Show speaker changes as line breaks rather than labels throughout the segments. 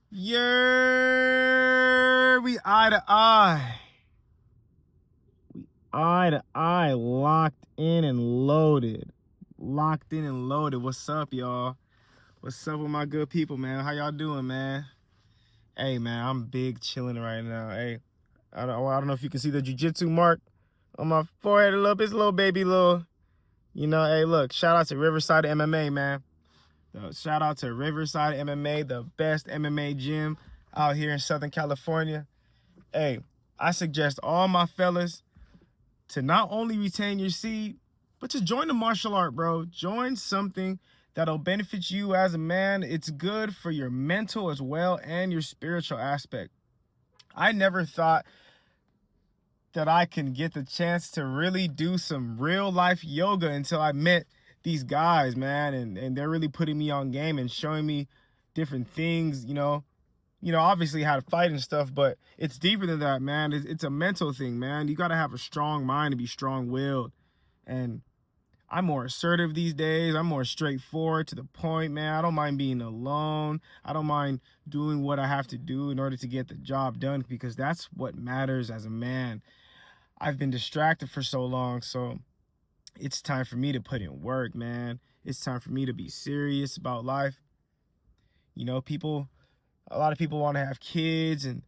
Yeah, we eye to eye. We eye to eye, locked in and loaded. Locked in and loaded. What's up, y'all? What's up with my good people, man? How y'all doing, man? Hey, man, I'm big chilling right now. Hey, I don't know if you can see the jiu-jitsu mark on my forehead a little bit. It's a little baby, hey, look, shout out to Riverside MMA, man. Shout out to Riverside MMA, the best MMA gym out here in Southern California. Hey, I suggest all my fellas to not only retain your seed, but to join the martial art, bro. Join something that'll benefit you as a man. It's good for your mental as well and your spiritual aspect. I never thought that I can get the chance to really do some real life yoga until I met these guys, man, and they're really putting me on game and showing me different things, obviously how to fight and stuff, but it's deeper than that, man. It's a mental thing, man. You got to have a strong mind to be strong-willed. And I'm more assertive these days. I'm more straightforward to the point, man. I don't mind being alone. I don't mind doing what I have to do in order to get the job done, because that's what matters as a man. I've been distracted for so long, so it's time for me to put in work, man. It's time for me to be serious about life. A lot of people want to have kids, and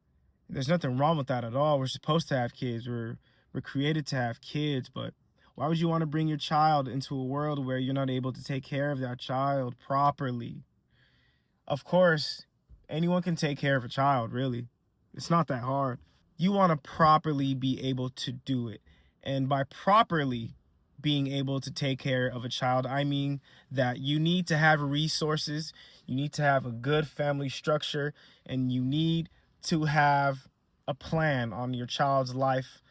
there's nothing wrong with that at all. We're supposed to have kids. We're created to have kids, but why would you want to bring your child into a world where you're not able to take care of that child properly? Of course, anyone can take care of a child, really. It's not that hard. You want to properly be able to do it. And by properly being able to take care of a child, I mean that you need to have resources, you need to have a good family structure, and you need to have a plan on your child's life,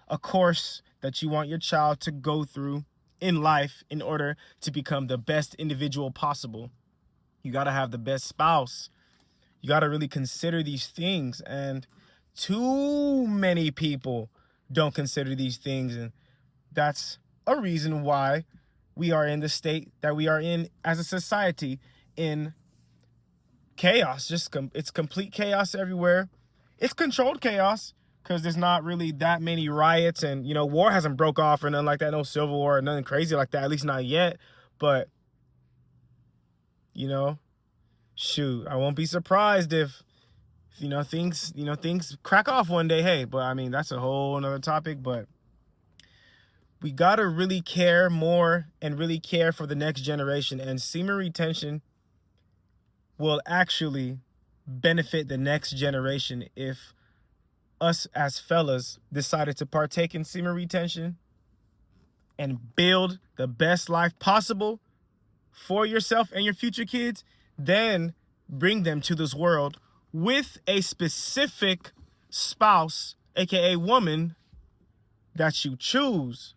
a course that you want your child to go through in life in order to become the best individual possible. You got to have the best spouse. You got to really consider these things, and too many people don't consider these things, and that's a reason why we are in the state that we are in as a society, in chaos. It's complete chaos everywhere. It's controlled chaos because there's not really that many riots, and war hasn't broke off or nothing like that. No civil war or nothing crazy like that, at least not yet. But shoot, I won't be surprised if things crack off one day. Hey, but I mean, that's a whole another topic. But we gotta really care more and really care for the next generation, and semen retention will actually benefit the next generation if us as fellas decided to partake in semen retention and build the best life possible for yourself and your future kids. Then bring them to this world with a specific spouse, aka woman, that you choose.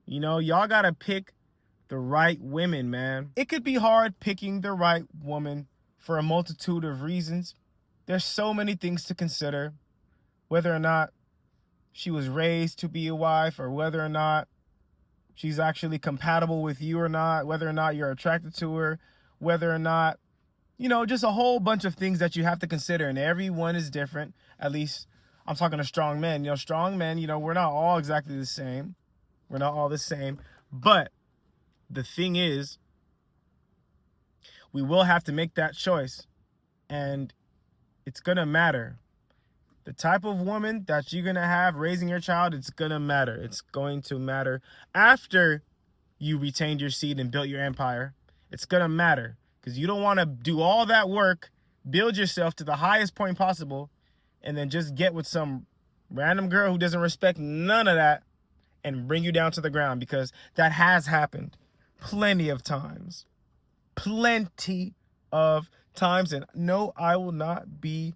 Y'all gotta pick the right women, man. It could be hard picking the right woman for a multitude of reasons. There's so many things to consider, whether or not she was raised to be a wife, or whether or not she's actually compatible with you or not, whether or not you're attracted to her, whether or not, just a whole bunch of things that you have to consider, and everyone is different. At least I'm talking to strong men. Strong men, we're not all exactly the same. We're not all the same. But the thing is, we will have to make that choice, and it's going to matter. The type of woman that you're going to have raising your child, it's going to matter. It's going to matter after you retained your seed and built your empire. It's going to matter, because you don't want to do all that work, build yourself to the highest point possible, and then just get with some random girl who doesn't respect none of that and bring you down to the ground, because that has happened plenty of times. Plenty of times. And no, I will not be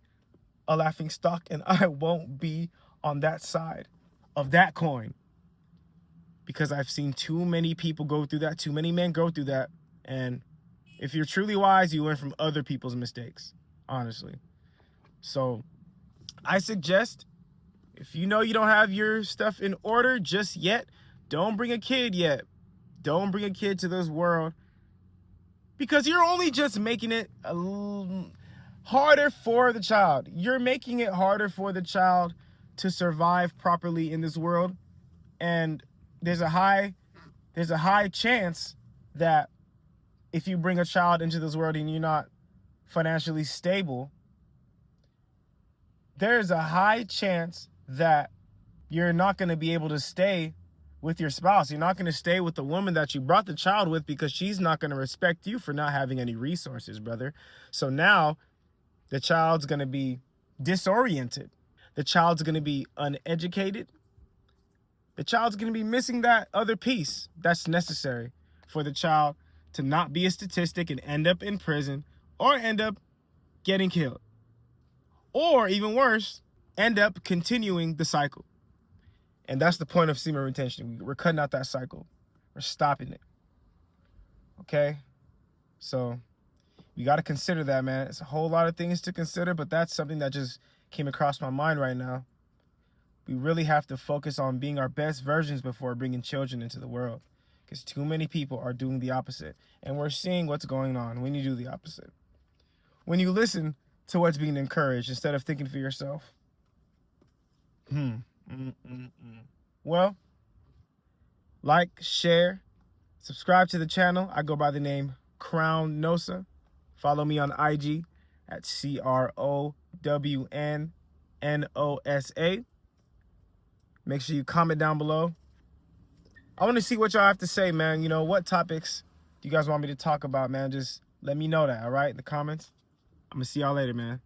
a laughing stock, and I won't be on that side of that coin, because I've seen too many people go through that, too many men go through that. And if you're truly wise, you learn from other people's mistakes, honestly. So I suggest, if you don't have your stuff in order just yet, don't bring a kid yet. Don't bring a kid to this world, because you're only just making it harder for the child. You're making it harder for the child to survive properly in this world. And there's a high chance that if you bring a child into this world and you're not financially stable, there's a high chance that you're not going to be able to stay with your spouse. You're not going to stay with the woman that you brought the child with, because she's not going to respect you for not having any resources, brother. So now the child's going to be disoriented. The child's going to be uneducated. The child's going to be missing that other piece that's necessary for the child to not be a statistic and end up in prison, or end up getting killed, or even worse, end up continuing the cycle. And that's the point of semen retention. We're cutting out that cycle. We're stopping it. Okay? So you got to consider that, man. It's a whole lot of things to consider, but that's something that just came across my mind right now. We really have to focus on being our best versions before bringing children into the world, because too many people are doing the opposite. And we're seeing what's going on when you do the opposite. When you listen to what's being encouraged instead of thinking for yourself. Well, like, share, subscribe to the channel. I go by the name Crown Nosa. Follow me on IG at CROWNNOSA. Make sure you comment down below. I want to see what y'all have to say, man. You know, what topics do you guys want me to talk about, man? Just let me know that, all right, in the comments. I'm going to see y'all later, man.